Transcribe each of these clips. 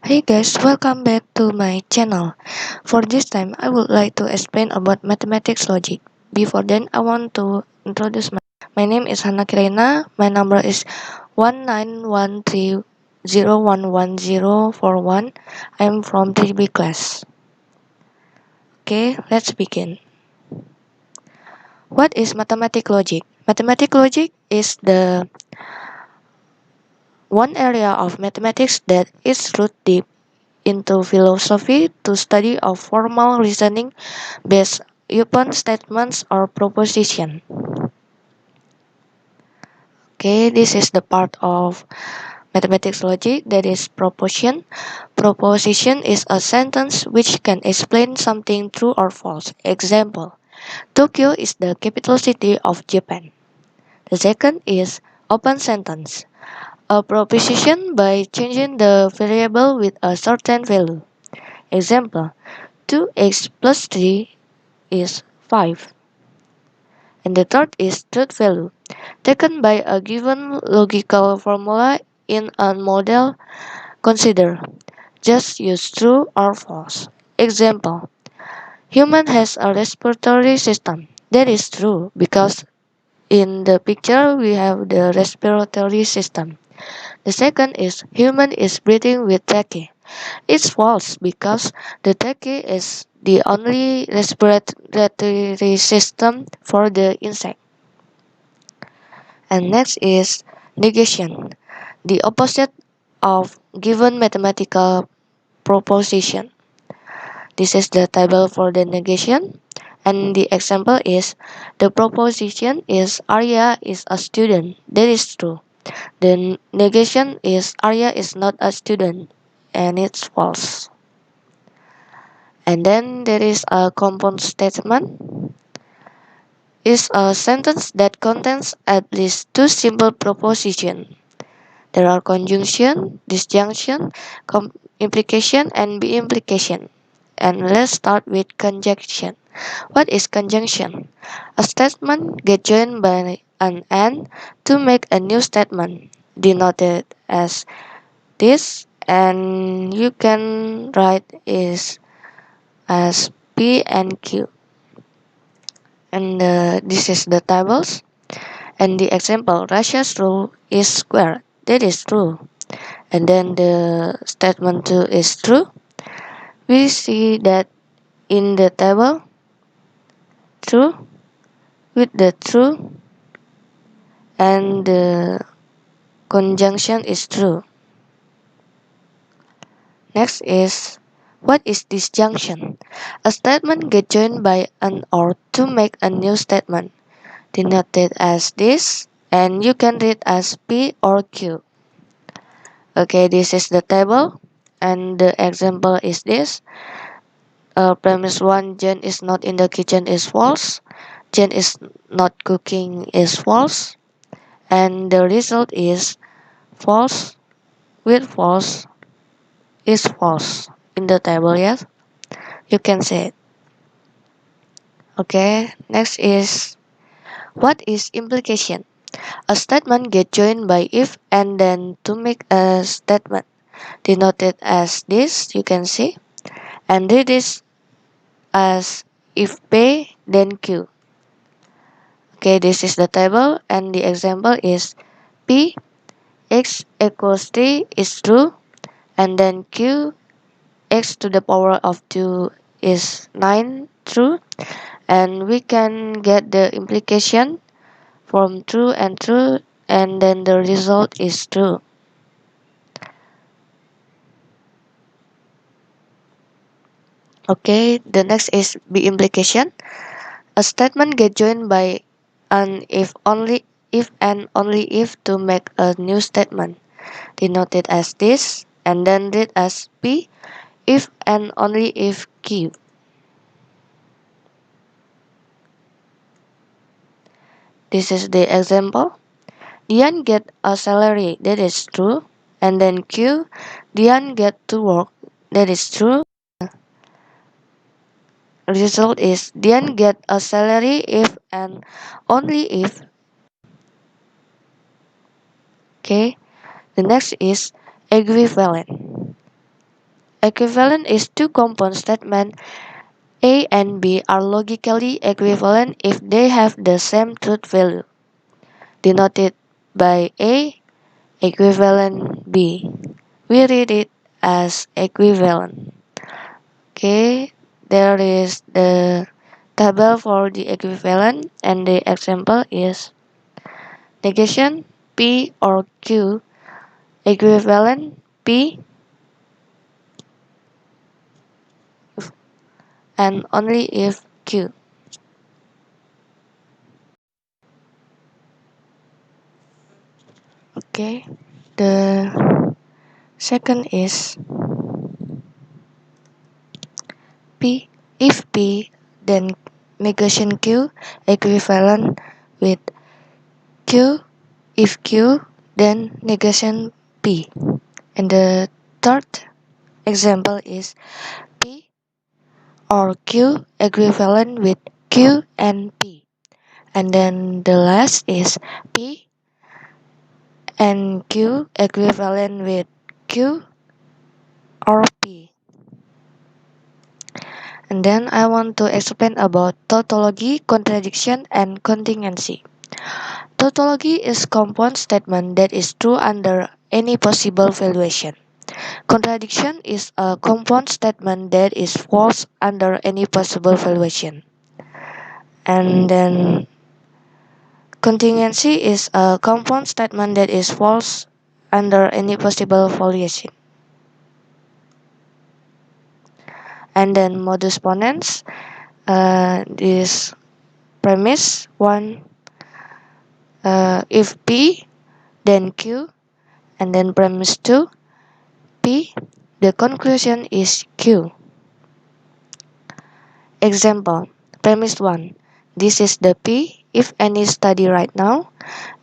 Hey guys, welcome back to my channel. For this time, I would like to explain about mathematics logic. Before then, I want to introduce my name is Hannah Kirena. My number is 1913011041. I am from 3B class. Okay, let's begin. What is mathematics logic? Mathematics logic is the one area of mathematics that is rooted deep into philosophy to study of formal reasoning based upon statements or proposition. Okay, this is the part of mathematics logic that is proposition. Proposition is a sentence which can explain something true or false. Example, Tokyo is the capital city of Japan. The second is open sentence. A proposition by changing the variable with a certain value. Example, 2x plus 3 is 5. And the third is truth value, taken by a given logical formula in a model. Consider, just use true or false. Example, human has a respiratory system. That is true because in the picture we have the respiratory system. The second is human is breathing with trachea. It's false because the trachea is the only respiratory system for the insect. And next is negation, the opposite of given mathematical proposition. This is the table for the negation. And the example is the proposition is Arya is a student. That is true. The negation is Arya is not a student, and it's false. And then there is a compound statement. Is a sentence that contains at least two simple propositions. There are conjunction, disjunction, implication, and be implication. And let's start with conjunction. What is conjunction? A statement gets joined by an and to make a new statement, denoted as this, and you can write is as P and Q. And this is the tables. And the example, Russia's rule is square. That is true. And then the statement 2 is true. We see that in the table, true, with the true, and the conjunction is true. Next is, what is disjunction? A statement gets joined by an or to make a new statement, denoted as this, and you can read as P or Q. Okay, this is the table, and the example is this. Premise 1, Jen is not in the kitchen is false. Jen is not cooking is false. And the result is false with false is false in the table, yes? You can say it. Okay, next is, what is implication? A statement gets joined by if and then to make a statement, denoted as this, you can see. And read this as if P then Q. Okay, this is the table and the example is P x equals 3 is true, and then Q x to the power of 2 is 9 true, and we can get the implication from true, and then the result is true. Okay, the next is B implication. A statement get joined by an if and only if to make a new statement, denoted as this, and then read as P if and only if Q. This is the example. Dian get a salary, that is true. And then Q, Dian get to work, that is true. Result is Dian get a salary if and only if. Okay, the next is equivalent. Equivalent is two compound statements A and B are logically equivalent if they have the same truth value, denoted by A equivalent B. We read it as equivalent. Okay, there is the table for the equivalent, and the example is negation P or Q equivalent P and only if Q. Okay, the second is P. If P, then negation Q equivalent with Q. If Q, then negation P. And the third example is P or Q equivalent with Q and P. And then the last is P and Q equivalent with Q or P. And then I want to explain about tautology, contradiction, and contingency. Tautology is compound statement that is true under any possible valuation. Contradiction is a compound statement that is false under any possible valuation. And then contingency is a compound statement that is false under any possible valuation. And then modus ponens, this premise 1, if P then Q, and then premise 2, P, the conclusion is Q. Example, premise 1, this is the P if any study right now,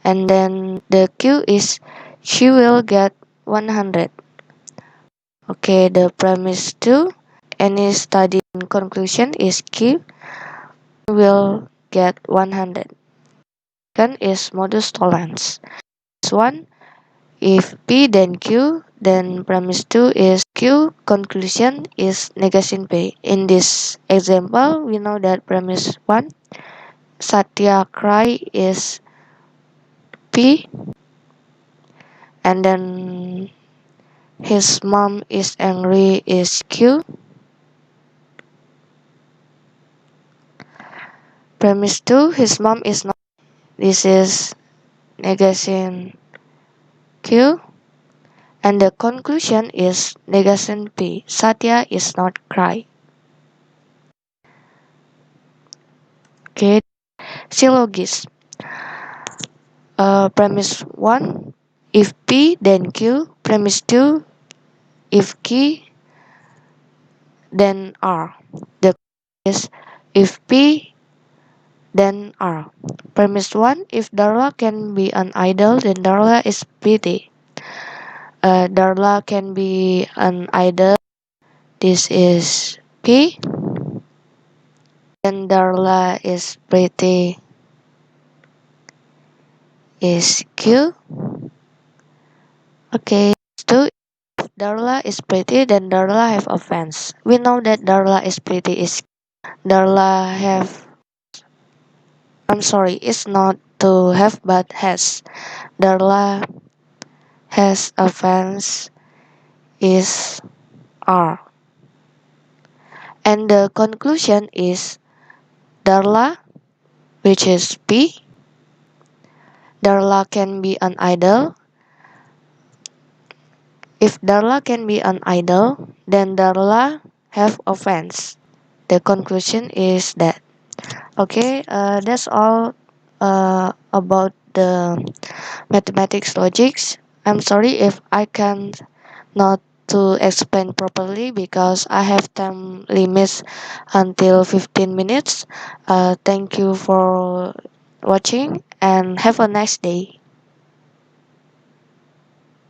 and then the Q is she will get 100. Okay, the premise 2, any study conclusion is Q will get 100. Second is modus tollens. This one, if P then Q, then premise 2 is Q conclusion is negation P. In this example, we know that premise 1, Satya cry is P, and then his mom is angry is Q. Premise 2, his mom is not. This is negation Q. And the conclusion is negation P. Satya is not cry. Okay. Syllogism. Premise 1, if P then Q. Premise 2, if Q then R. The is if P then R. Premise 1, if Darla can be an idol, then Darla is pretty. Darla can be an idol. This is P. Then Darla is pretty is Q. Okay, 2. If Darla is pretty, then Darla have offense. We know that Darla is pretty is Darla have. I'm sorry, it's not to have but has. Darla has offense is R. And the conclusion is Darla, which is P. Darla can be an idol. If Darla can be an idol, then Darla have offense. The conclusion is that. Okay, that's all about the mathematics logics. I'm sorry if I can not to explain properly because I have time limits until 15 minutes. Thank you for watching and have a nice day.